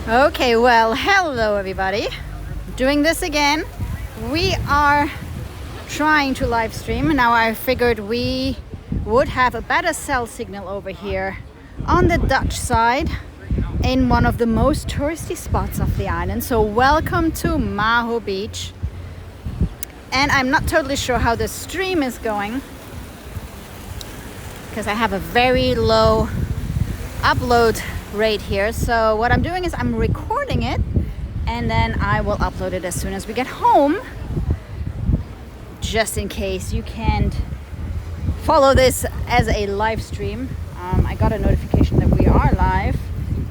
Okay, well, hello everybody. Doing this again. We are trying to live stream. Now I figured we would have a better cell signal over here on the Dutch side in one of the most touristy spots of the island. So welcome to Maho Beach. And I'm not totally sure how the stream is going because I have a very low upload rate here. So what I'm doing is I'm recording it and then I will upload it as soon as we get home, just in case you can't follow this as a live stream. I got a notification that we are live,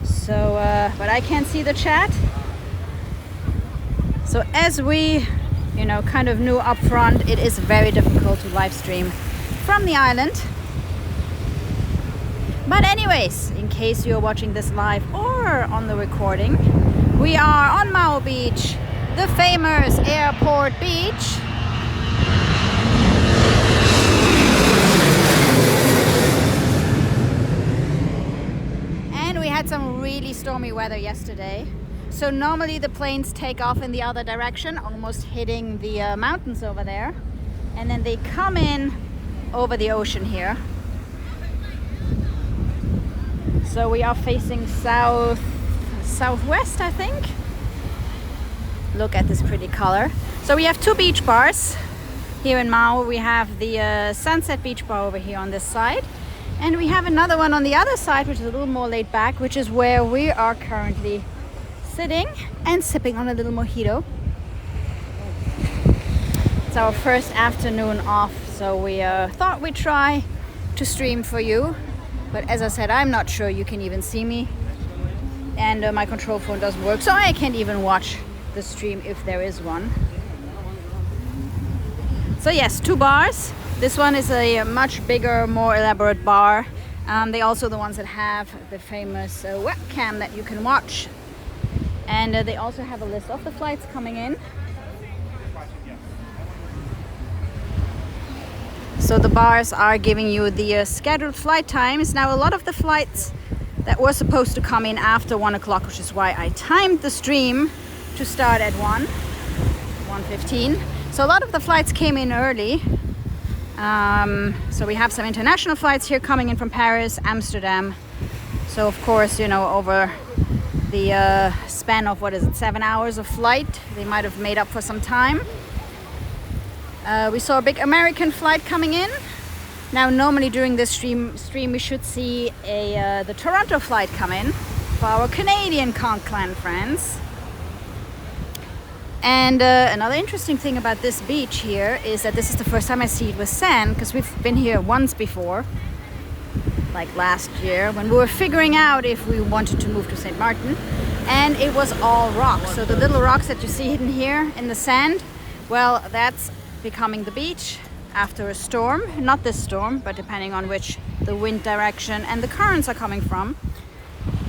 so but I can't see the chat. So as we kind of knew up front, it is very difficult to live stream from the island. But anyways, in case you're watching this live or on the recording, we are on Maho Beach, the famous airport beach. And we had some really stormy weather yesterday. So normally the planes take off in the other direction, almost hitting the mountains over there. And then they come in over the ocean here. So we are facing southwest, I think. Look at this pretty color. So we have two beach bars here in Maho. We have the Sunset Beach Bar over here on this side. And we have another one on the other side, which is a little more laid back, which is where we are currently sitting and sipping on a little mojito. It's our first afternoon off, so we thought we'd try to stream for you. But as I said, I'm not sure you can even see me. And my control phone doesn't work, so I can't even watch the stream if there is one. So yes, two bars. This one is a much bigger, more elaborate bar. They also the ones that have the famous webcam that you can watch. And they also have a list of the flights coming in. So the bars are giving you the scheduled flight times. Now a lot of the flights that were supposed to come in after 1 o'clock, which is why I timed the stream to start at 1:15. So a lot of the flights came in early. So we have some international flights here coming in from Paris, Amsterdam. So of course, over the span of 7 hours of flight, they might have made up for some time. We saw a big American flight coming in. Now normally during this stream we should see the Toronto flight come in for our Canadian clan friends. And another interesting thing about this beach here is that this is the first time I see it with sand, because we've been here once before, like last year, when we were figuring out if we wanted to move to St Maarten, and it was all rocks. So the little rocks that you see hidden here in the sand, well, that's becoming the beach after a storm. Not this storm, but depending on which the wind direction and the currents are coming from.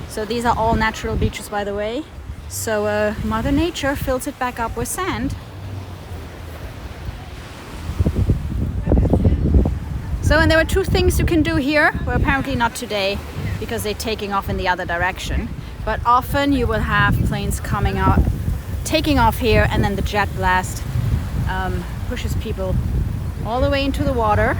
So these are all natural beaches, by the way. So Mother Nature fills it back up with sand. So, and there were two things you can do here. Well, apparently not today, because they're taking off in the other direction. But often you will have planes coming out, taking off here, and then the jet blast pushes people all the way into the water.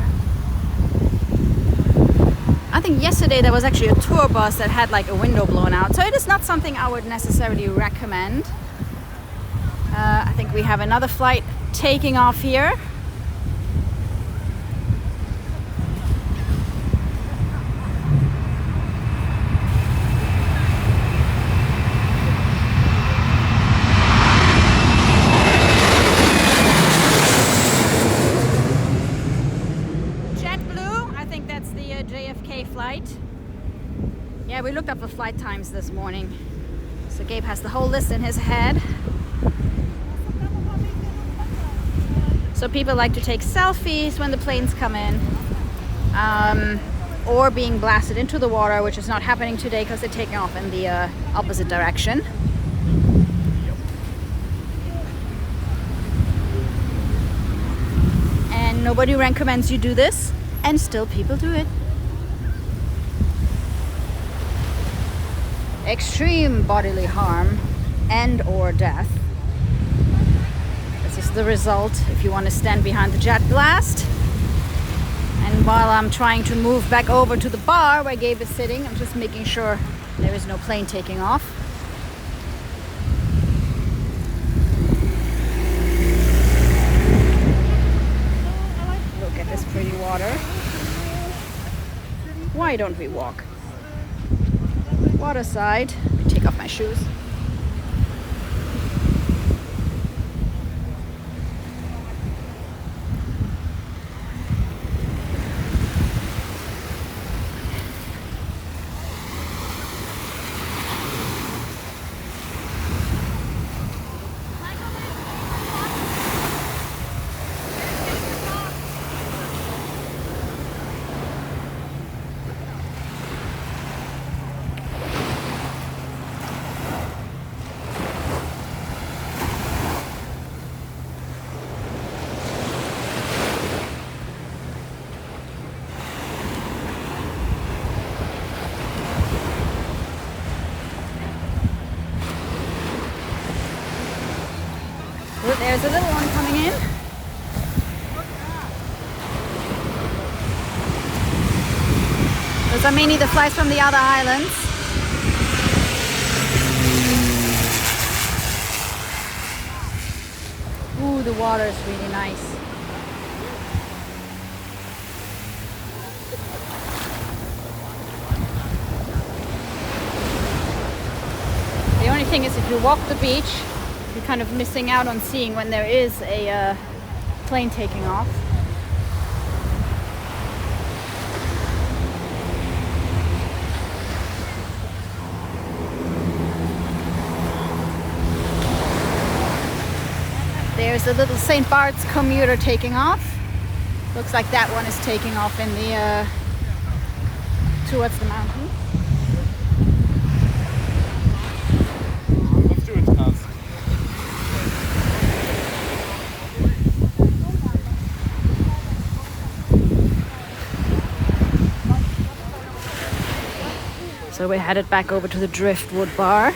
I think yesterday there was actually a tour bus that had like a window blown out. So it is not something I would necessarily recommend. I think we have another flight taking off here. Flight. Yeah, we looked up the flight times this morning. So Gabe has the whole list in his head. So people like to take selfies when the planes come in, or being blasted into the water, which is not happening today because they're taking off in the opposite direction. And nobody recommends you do this, and still people do it. extreme bodily harm and or death. This is the result if you want to stand behind the jet blast. And while I'm trying to move back over to the bar where Gabe is sitting, I'm just making sure there is no plane taking off. Look at this pretty water. Why don't we walk? Waterside. Let me take off my shoes. Look, there's a little one coming in. Those are mainly the flights from the other islands. Ooh, the water is really nice. The only thing is if you walk the beach, you're kind of missing out on seeing when there is a plane taking off. There's a little St Bart's commuter taking off. Looks like that one is taking off in the towards the mountain. So we're headed back over to the Driftwood Bar.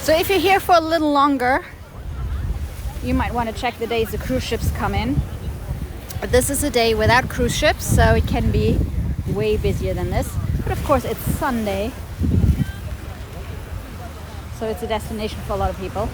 So if you're here for a little longer, you might want to check the days the cruise ships come in. But this is a day without cruise ships, so it can be way busier than this. But of course it's Sunday, so it's a destination for a lot of people.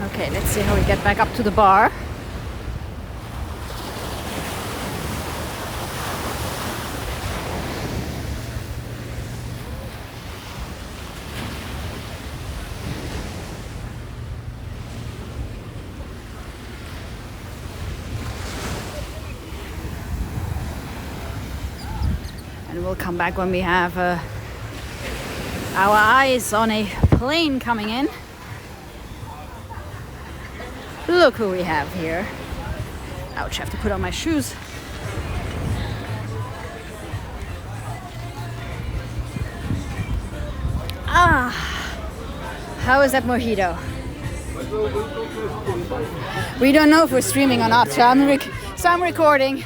Okay, let's see how we get back up to the bar. And we'll come back when we have our eyes on a plane coming in. Look who we have here. Ouch, I have to put on my shoes. Ah, how is that mojito? We don't know if we're streaming or not, so I'm recording.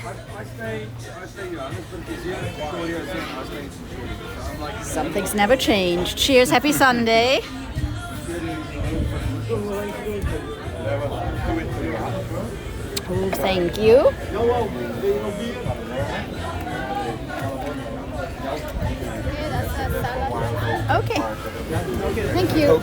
Some things never change. Cheers, happy Sunday. Oh, thank you. Okay. Thank you.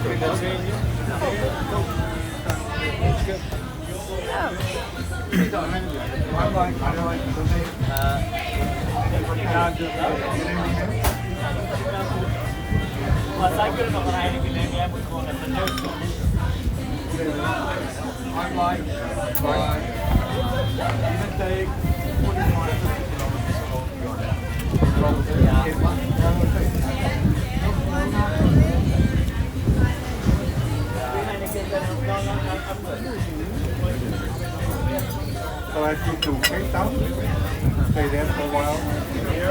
Maar zij kunnen nog een eigen nemen, jij moet gewoon even neus doen. I'm like, even take 45 kilometers So I flew to Cape Town, stayed there for a while,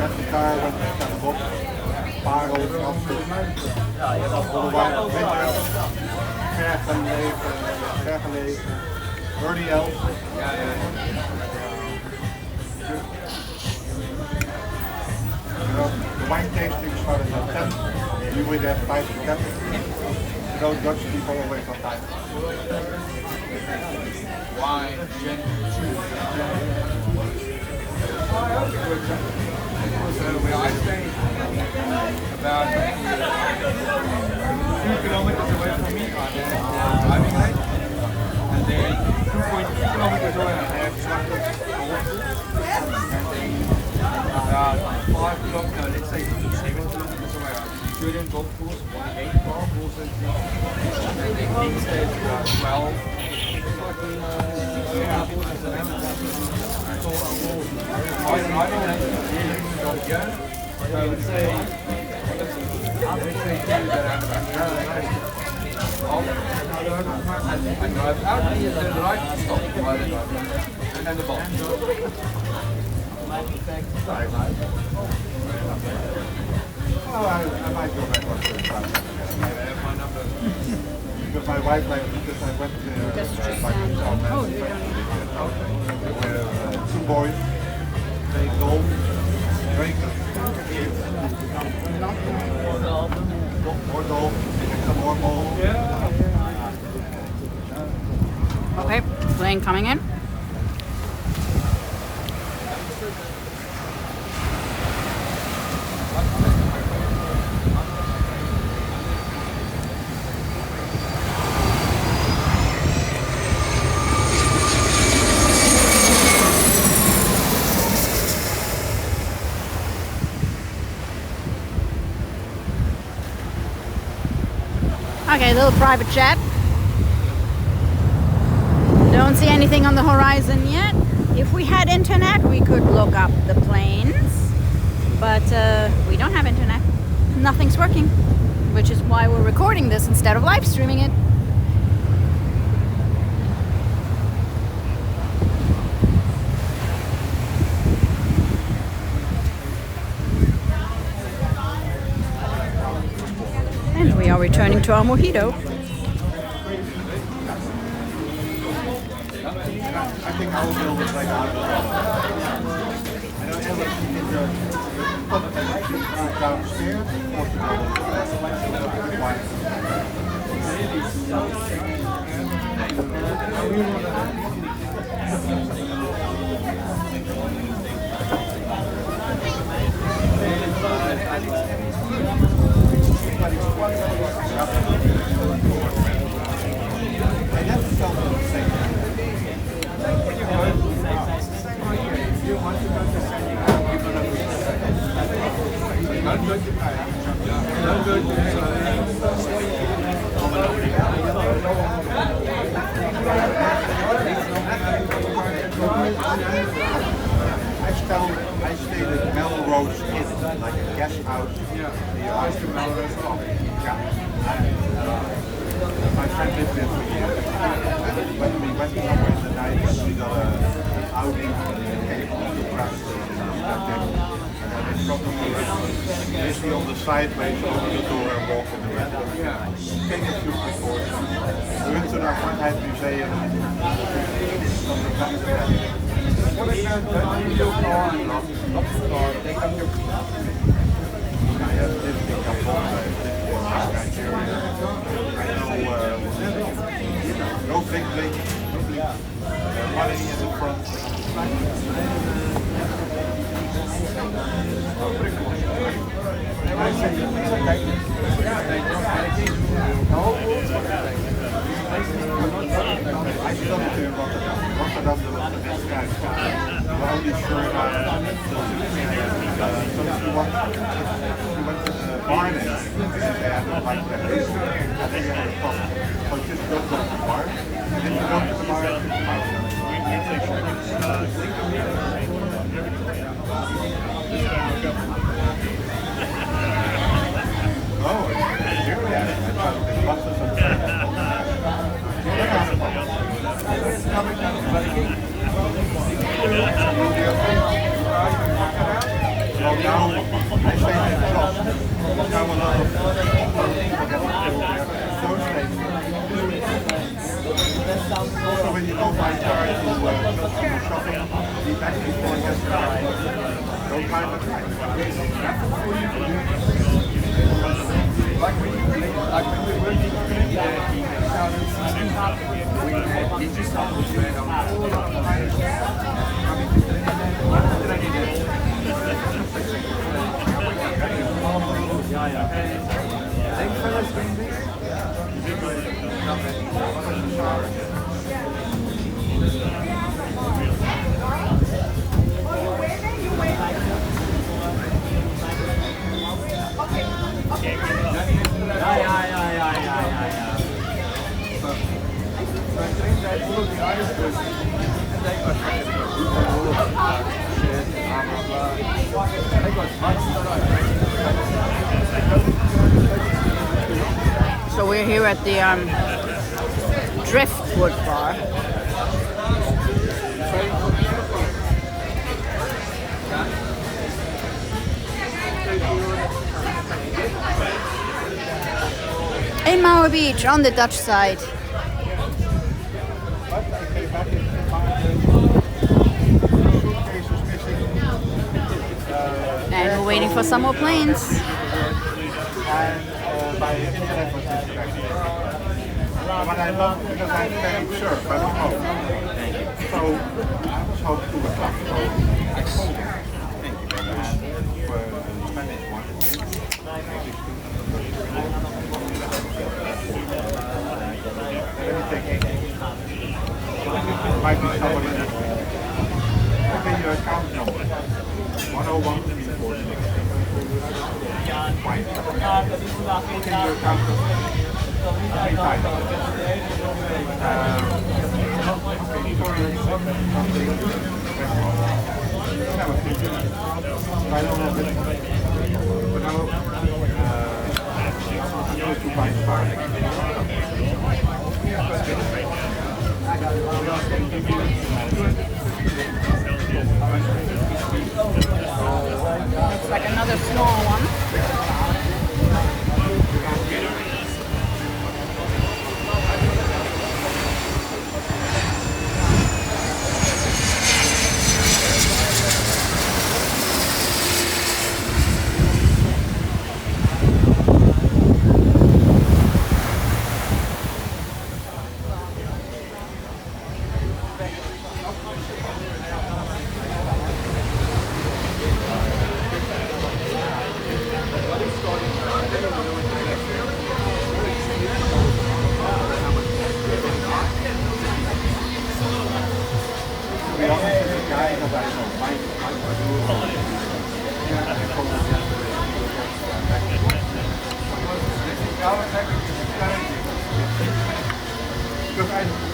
left the car, went to the box, parels, all the wild vergelezen, Birdie Elf. The wine tasting started at 10, we were there 5 to 10. Dutch people always on time. wine, gin, where I stay about 2 kilometers away from me on the driving lane, and then 2.2 kilometers away I have chocolate and then about 5 kilometers, let's say 7 kilometers away I have Julian golf course, 1 golf courses, and then King stays about 12. I would say I drive out the right stop while I drive and then the ball. Oh, I might go back one to the time. I have my number. Because my wife, like, because I went to St Maarten, there were 2 boys, playing golf, drinking, more golf, and some more ball. Okay, plane coming in. Okay, little private jet. Don't see anything on the horizon yet. If we had internet, we could look up the planes, but we don't have internet. Nothing's working, which is why we're recording this instead of live streaming it. And we are returning to our mojito. I think I will build it like out of I don't ever put downstairs or to I stayed at Melrose Inn, like a guest house. Yeah, I to Melrose my friend lived there for years. And when we went somewhere in the night, we got an outing and came on the grass that day. And then they probably basically on the sideways, open the door and walk in the window. Take a few reports. We went to the Vrijheid Museum on the back of that. What is that? Your car and lots car. Take up your car. I have lived in Gabon, I have lived in Nigeria. I know no big lake, money in the front. I say, We're only showing so if you want to buy them, they have a like that. And then you have a problem. So just go to the bar, and then you go to the bar and oh, yeah. I tried to take buses and well, now I say that job. Now a lot of also when you go by car to shopping, the actually going yesterday. Don't mind the price. Like when we were in 2016, we had digital So we're here at the Driftwood Bar. In Maho Beach, on the Dutch side. And we're waiting for some more planes. By internet was but I love because I can surf, I don't know. So 2 o'clock. So I told him. Thank you very much. For the Spanish one. Let me take 8. Might be somebody next week. Okay, your account number. 1013460. Fine. Okay, your account number. 3 times. I don't know this one. But now, I'm going to buy far Looks like another small one.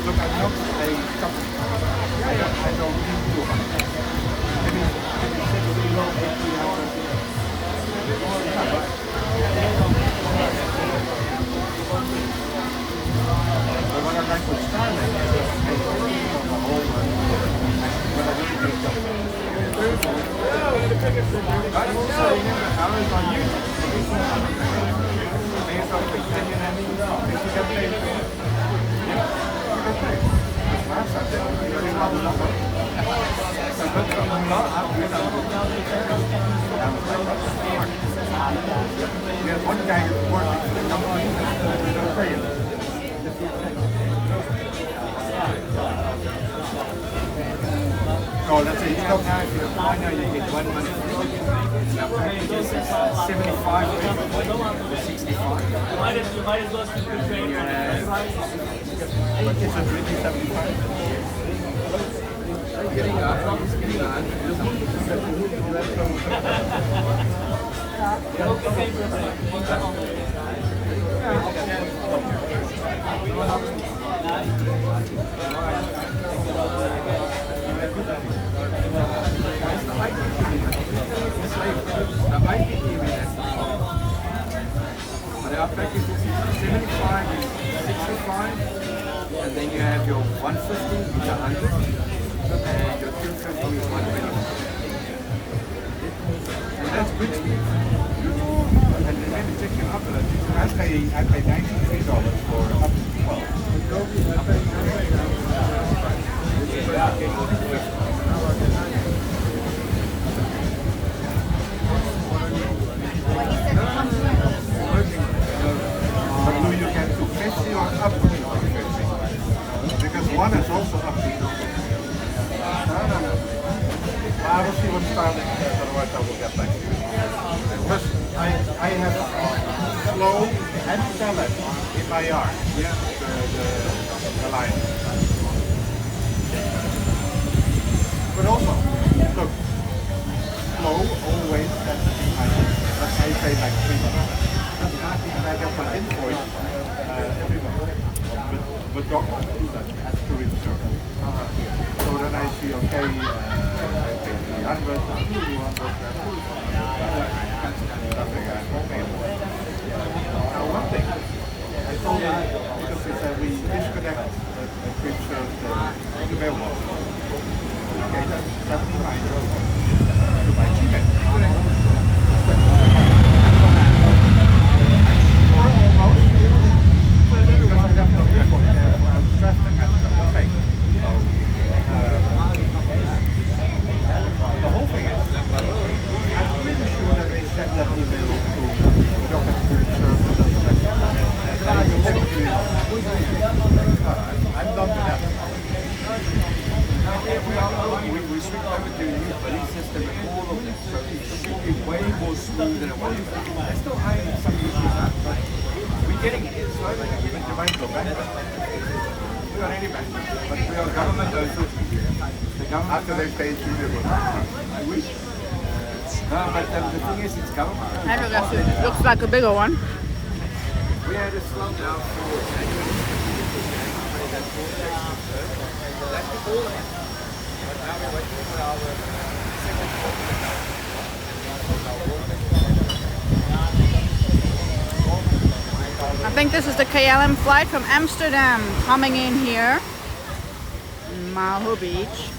Look, I'm not a company. I don't need to. Maybe 60 low, 80 hours. But when I like to start it, I on the whole when I look at this stuff. Hours on YouTube. One guy is working for the company, they'll pay him. Oh, let's say you stop now, if you apply now, you get 1 month. Packages 75 or 65. You might as well speak the train. But it's a 75. There are packages 75 and 65, and then you have your 150 which are 100, and your 250 is 120. And that's good speed. And remember, check your upload. I pay $93 for up to 12. But do you get 250 or up to 250? Because one is also up to 250. No. I will see what's starting, otherwise I will get back to you. Because I have slow and salad in my yard. Yeah, the line. But also, look, slow always has to be high. That's how you say like 3 months. I get my invoice every month. But doctors do that to return. So then I see, okay, I pay 300, 200, nothing I pay. Now one thing, I told them, because they said we disconnect the quick serve the mailbox. Okay, that's €79 to buy chicken. The whole thing is, I'm pretty sure that they sent that email to Doctor Food Service. I'm done with that. We switched over to a new belief system and all of this, so it should be way more smooth than it was. There's still ironing some issues out, but we're getting it slowly. You might go back. We are ready back, but we are government also. The government After they pay you, they will. I wish. No, but the thing is, it's government. I don't know, it looks like a bigger one. We had a slowdown for January. That's all of it. But now we're waiting for our second I think this is the KLM flight from Amsterdam coming in here. Maho Beach.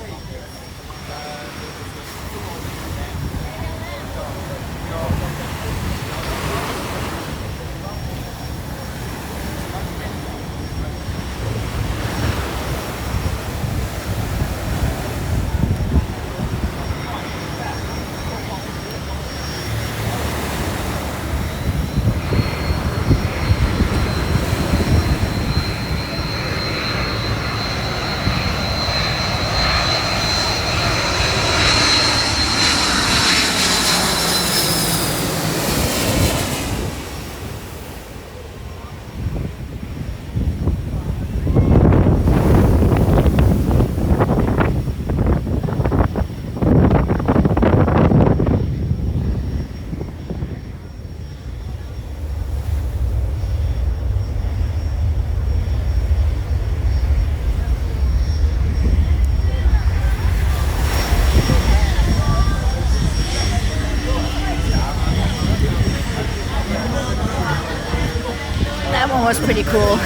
That one was pretty cool.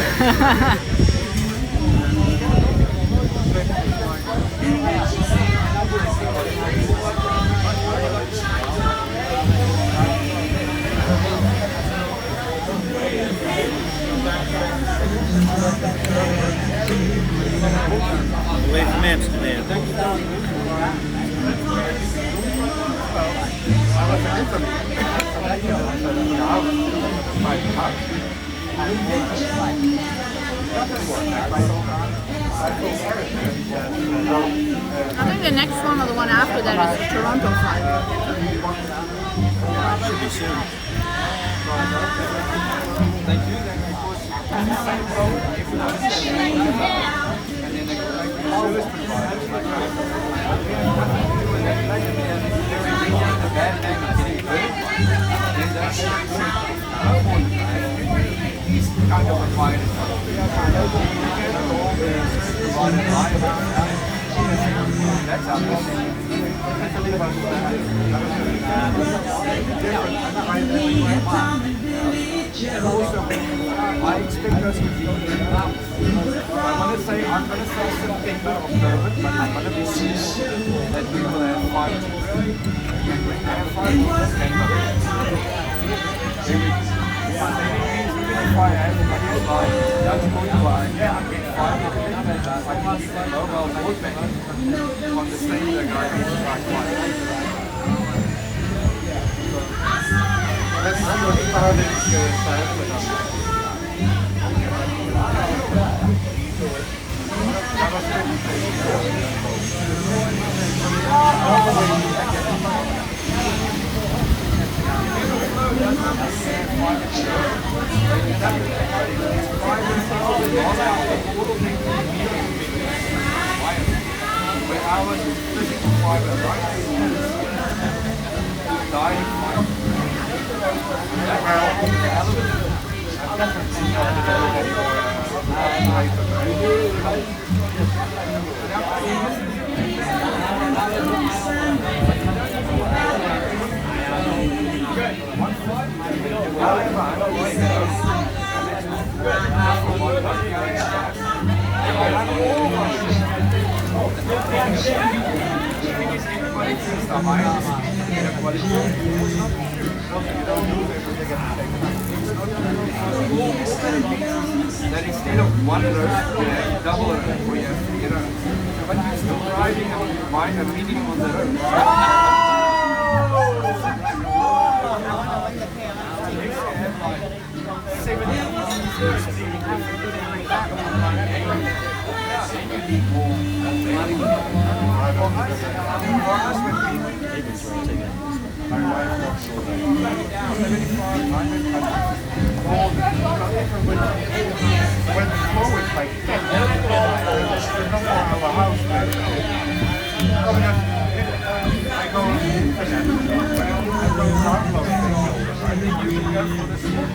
Away from Amsterdam. I think the next one or the one after that is the Toronto flight. Should be soon. Thank you. service providers like us. The bad name of getting hurt, then that's he's kind of required as well. Provided liable. That's how this is. I expect us to be I'm going to say September, October, but I'm going to be sure that we will have 5 teams. And when we have 5 teams, then we'll if I have somebody like that's going to buy, yeah, I'm getting 5 of them. I can keep the mobile broadband on the same that I get like 5. Let's see what Starlink says with us. Where ours is physical fiber, right? Dying fiber. That instead of 1 road, you have double road, or you have 3 roads. But you're still driving and buying a medium on the road. When before it's like 10, there's no more of a house. I go internet, I go download things. I think you can go for the small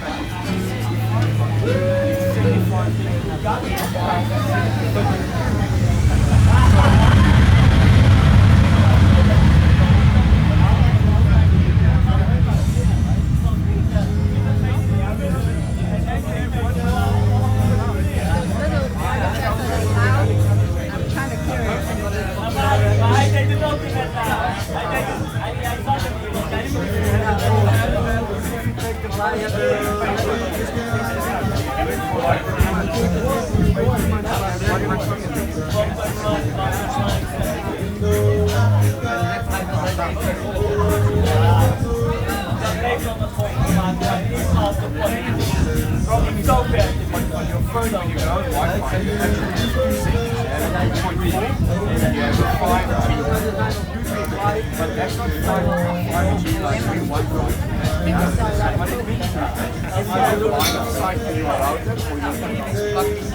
But that's not 5G like we want to. Because what it means is if you have a line of sight to your router or your plug-in,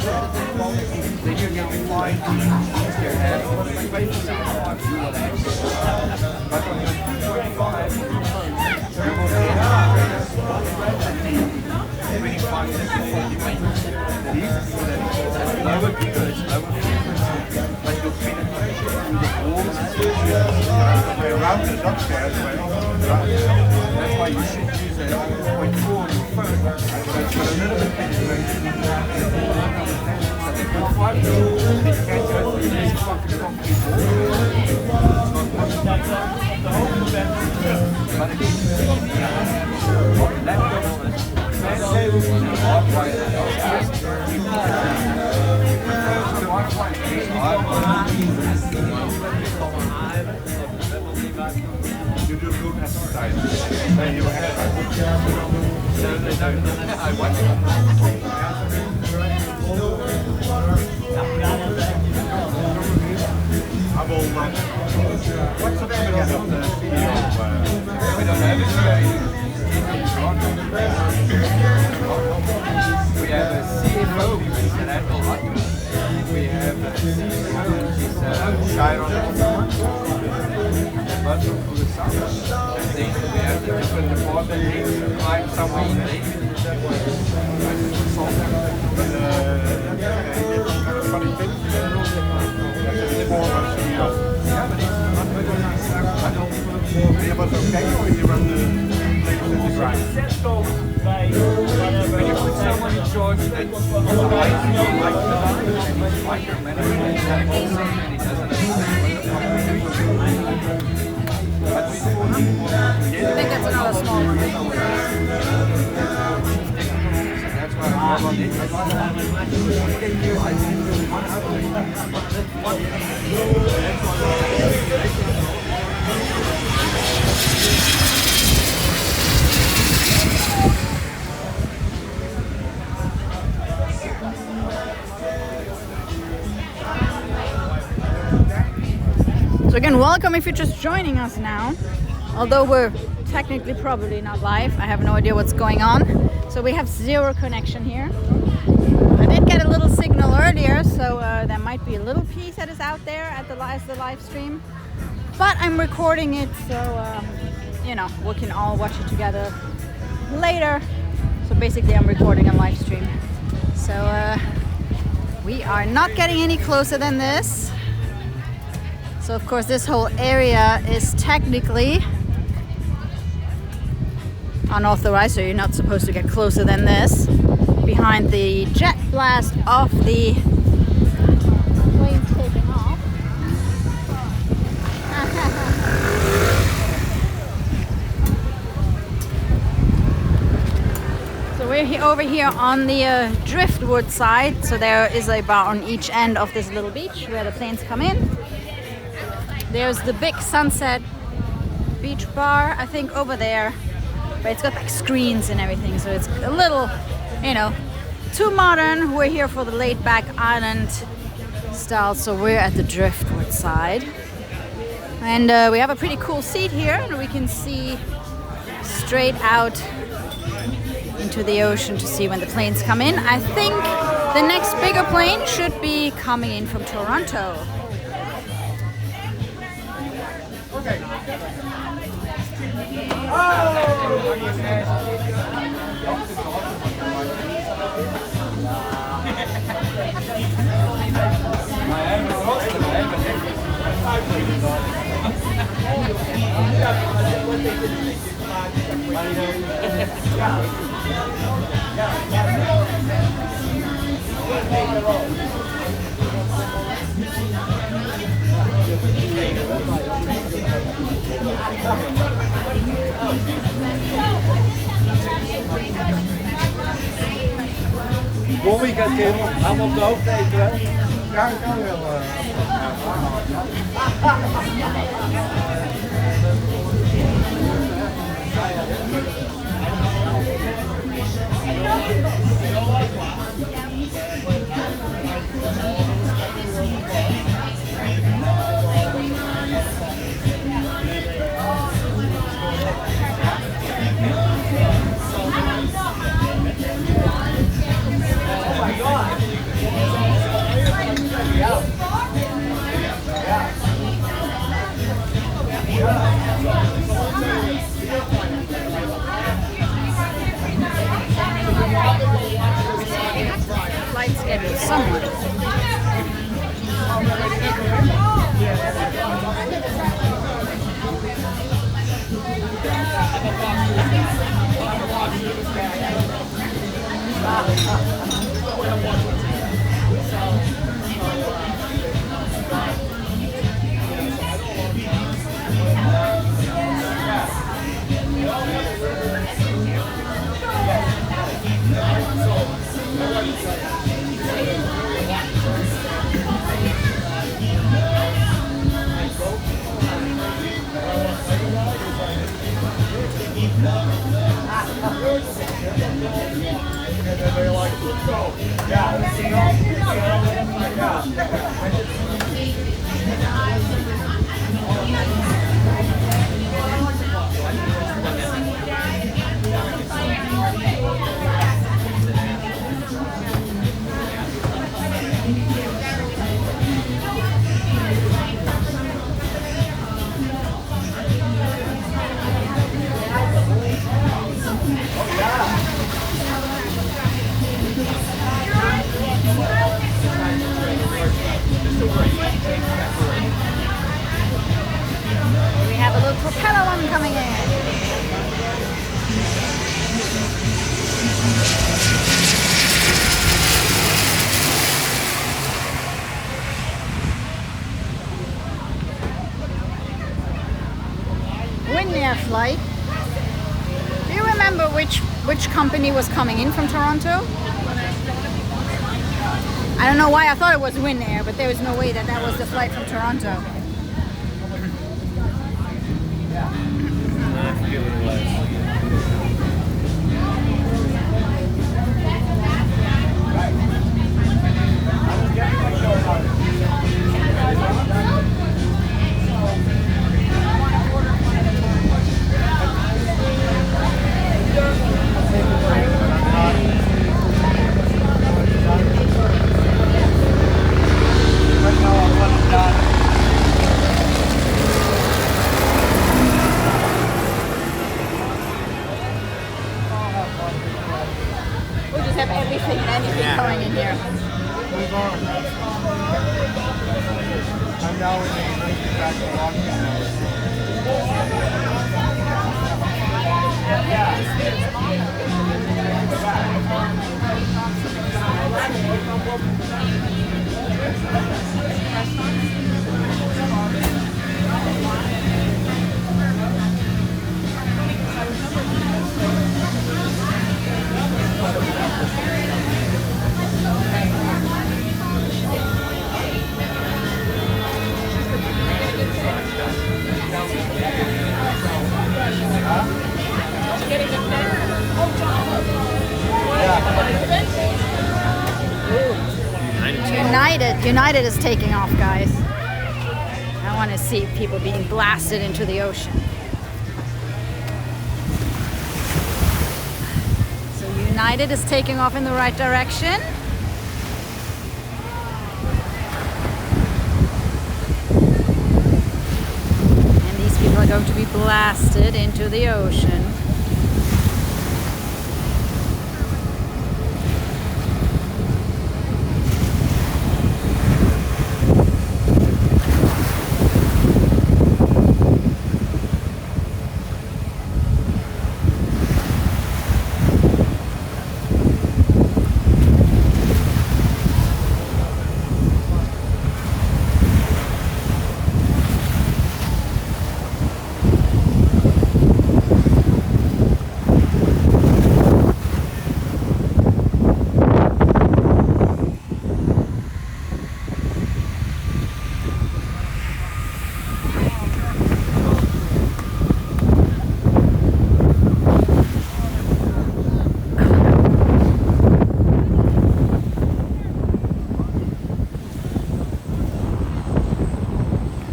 then you get 5G. You have space and you will access. But on your 2.5, you will get 25 to 40 meters. The reason for that is lower gigahertz, lower frequency, but your penetration through the walls is My router's upstairs, my that's why you should use a 2.4 on your phone. So it's got a little bit penetration. So the 2.5 you can go through this concrete wall. It's not possible. But it is laptops, tables, hardwire downstairs. Wi-Fi is hardwire. You do good exercise. Then you have I watch it. what's the name again of the CEO? We don't have it We have a CFO, Admiral Hutton. We have a CFO, But to the south, and then we have the different departments climb somewhere in there. Funny thing, it's more of a Yeah, but it's not very nice. I don't yeah, but okay, or you run the place at the grind? When you put someone in charge that likes you, like the line, and it's micromanaging, and he's also, and he doesn't understand what the fuck we're doing. But we I think that's another small one. that's why I love on it. So again, welcome if you're just joining us now. Although we're technically probably not live, I have no idea what's going on. So we have zero connection here. I did get a little signal earlier, so there might be a little piece that is out there at the live stream. But I'm recording it, so you know, we can all watch it together later. So basically, I'm recording a live stream. So we are not getting any closer than this. So of course this whole area is technically unauthorized, so you're not supposed to get closer than this. Behind the jet blast of the planes taking off. So we're over here on the driftwood side. So there is a bar on each end of this little beach where the planes come in. There's the big Sunset Beach bar, I think, over there. But it's got like screens and everything, so it's a little, you know, too modern. We're here for the laid back island style, so we're at the driftwood side. And we have a pretty cool seat here, and we can see straight out into the ocean to see when the planes come in. I think the next bigger plane should be coming in from Toronto. Bobby gaat helemaal op de hoofd tekenen. Ja, ik kan wel. Flight schedule somewhat. another one coming in. Winnair flight. Do you remember which company was coming in from Toronto? I don't know why I thought it was Winnair, but there was no way that was the flight from Toronto. I forget what it was. We just have everything and anything going in here. Move on. I'm now in the back to Washington. United is taking off, guys. I want to see people being blasted into the ocean. So United is taking off in the right direction. And these people are going to be blasted into the ocean.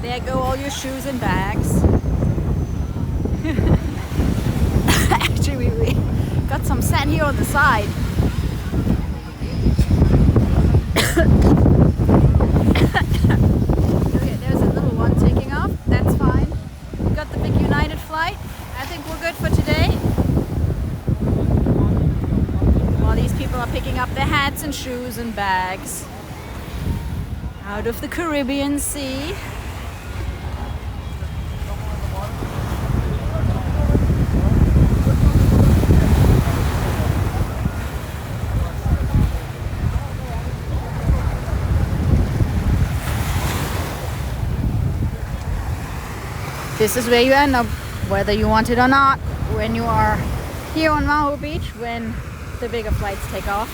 There go all your shoes and bags. Actually, we got some sand here on the side. Okay, there's a little one taking off. That's fine. We got the big United flight. I think we're good for today. While these people are picking up their hats and shoes and bags out of the Caribbean Sea. This is where you end up, whether you want it or not, when you are here on Maho Beach, when the bigger flights take off.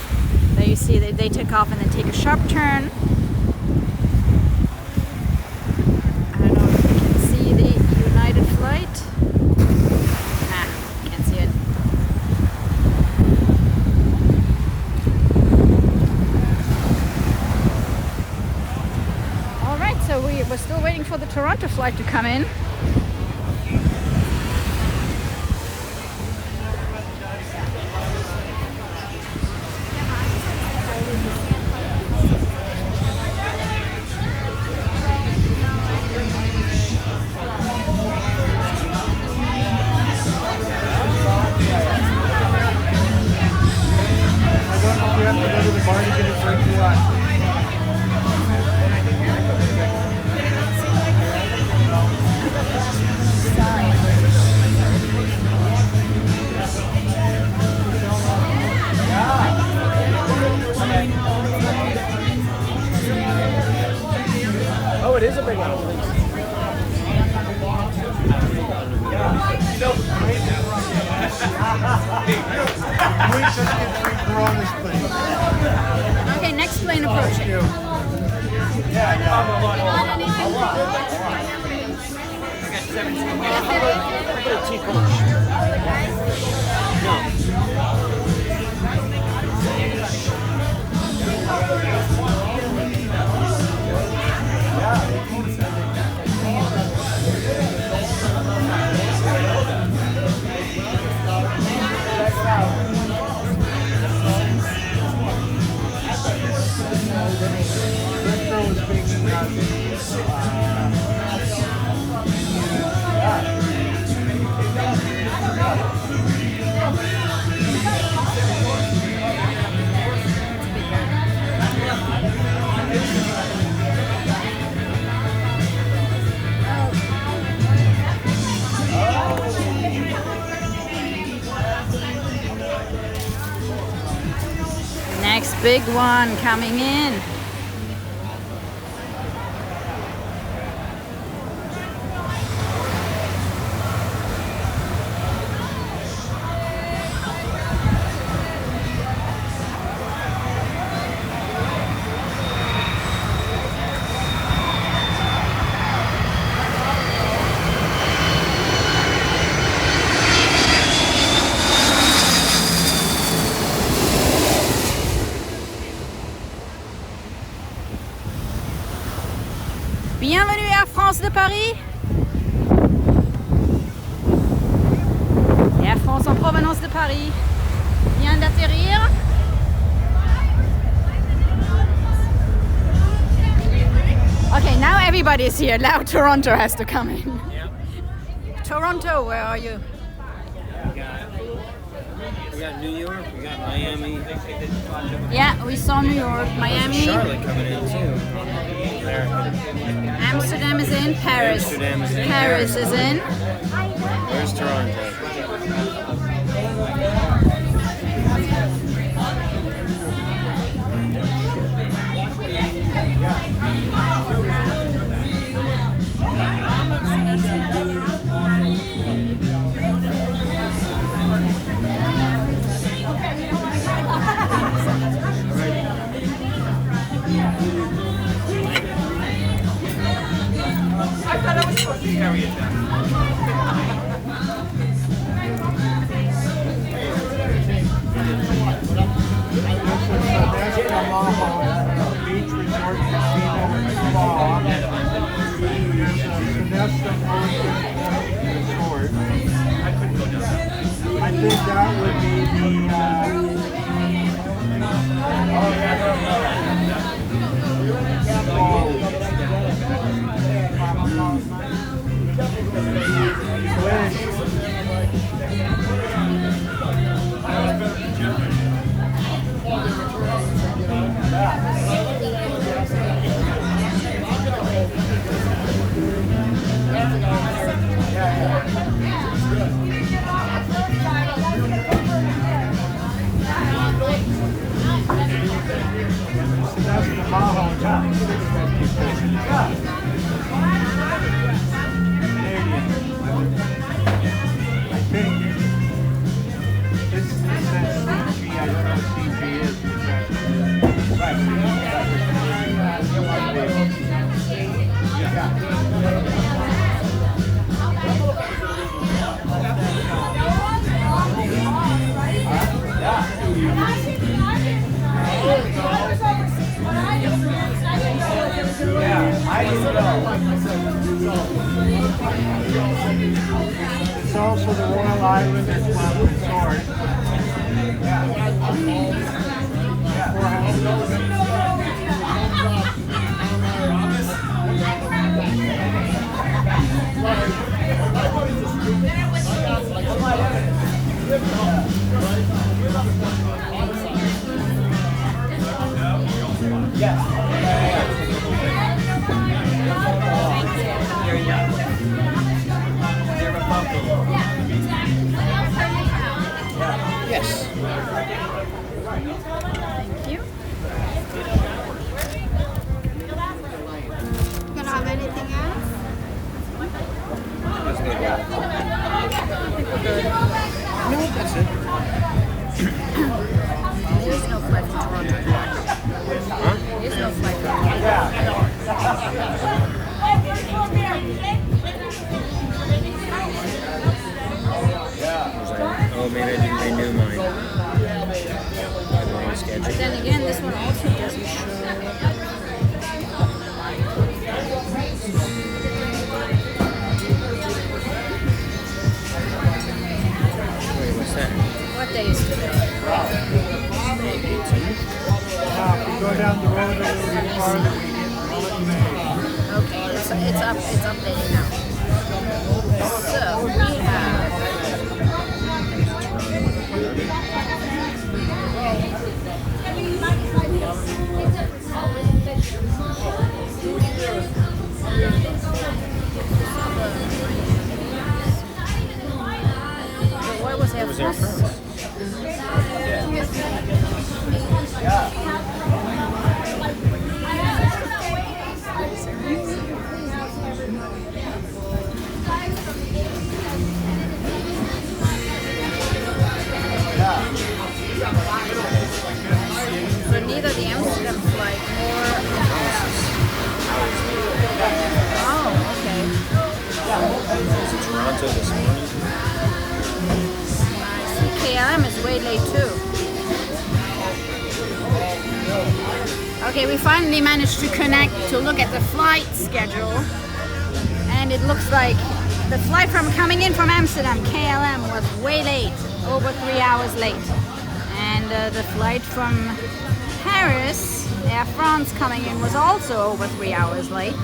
There you see they take off and then take a sharp turn. I don't know if you can see the United flight. Can't see it. Alright, so we're still waiting for the Toronto flight to come in. Sorry. Please just get 3 Coronas, please. Okay, next plane approaching. Next big one coming in. Bienvenue Air France de Paris. Air France en provenance de Paris vient d'atterrir. Okay, now everybody is here. Now Toronto has to come in. Toronto, where are you? We got New York, we got Miami. Yeah, we saw New York, Miami. Charlotte coming in too. There. Amsterdam is in. Paris. Amsterdam is in. Paris is in. Where's Toronto? Maho Beach Resort Casino and Spa. There's St Resort. I think that would be that's the Maho Canadian. I think this says CG. I don't know what CG is. It's also the Royal Islanders Club Resort. Yes. Thank you. Gonna have anything days today. Now, if we go down the road a little bit farther, we hit May. Okay, it's updating now. So we have what was there first? So neither the Amsterdam flight nor... Oh, okay. Toronto this morning. I see KLM is way late too. Okay, we finally managed to connect to look at the flight schedule. And it looks like the flight coming in from Amsterdam, KLM, was way late, over 3 hours late. And the flight from Paris, Air France, coming in was also over 3 hours late.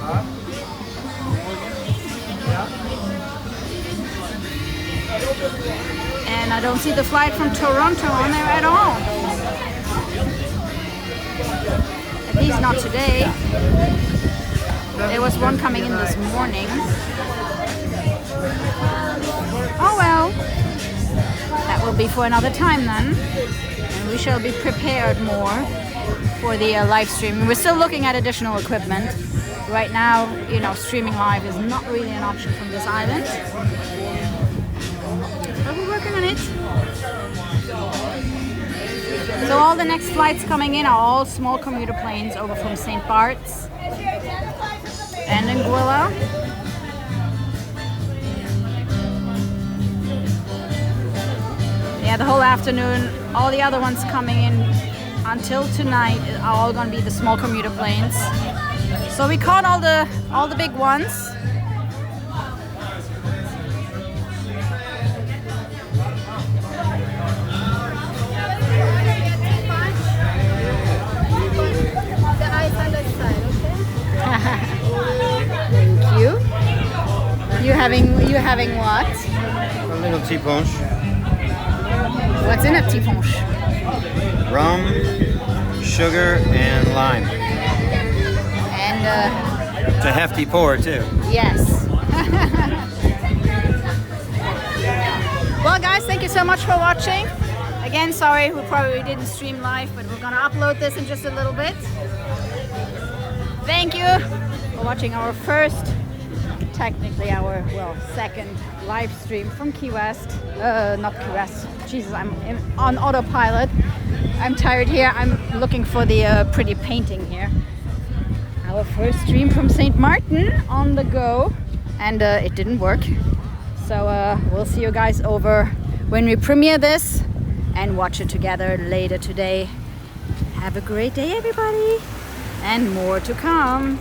And I don't see the flight from Toronto on there at all. At least not today. There was one coming in this morning. Oh well. That will be for another time then. And we shall be prepared more for the live stream. We're still looking at additional equipment. Right now, you know, streaming live is not really an option from this island. But we're working on it. So all the next flights coming in are all small commuter planes over from St Bart's and Anguilla. Yeah, the whole afternoon, all the other ones coming in until tonight are all going to be the small commuter planes. So we caught all the big ones. Thank you. You having what? A little tea punch. What's in a tea punch? Rum, sugar, and lime. And It's a hefty pour too. yes. Well, guys, thank you so much for watching. Again, sorry we probably didn't stream live, but we're gonna upload this in just a little bit. Thank you for watching our first, technically our, well, second live stream from Key West. Not Key West. Jesus, I'm on autopilot. I'm tired here. I'm looking for the pretty painting here. Our first stream from St Maarten on the go, and it didn't work. So we'll see you guys over when we premiere this and watch it together later today. Have a great day, everybody, and more to come.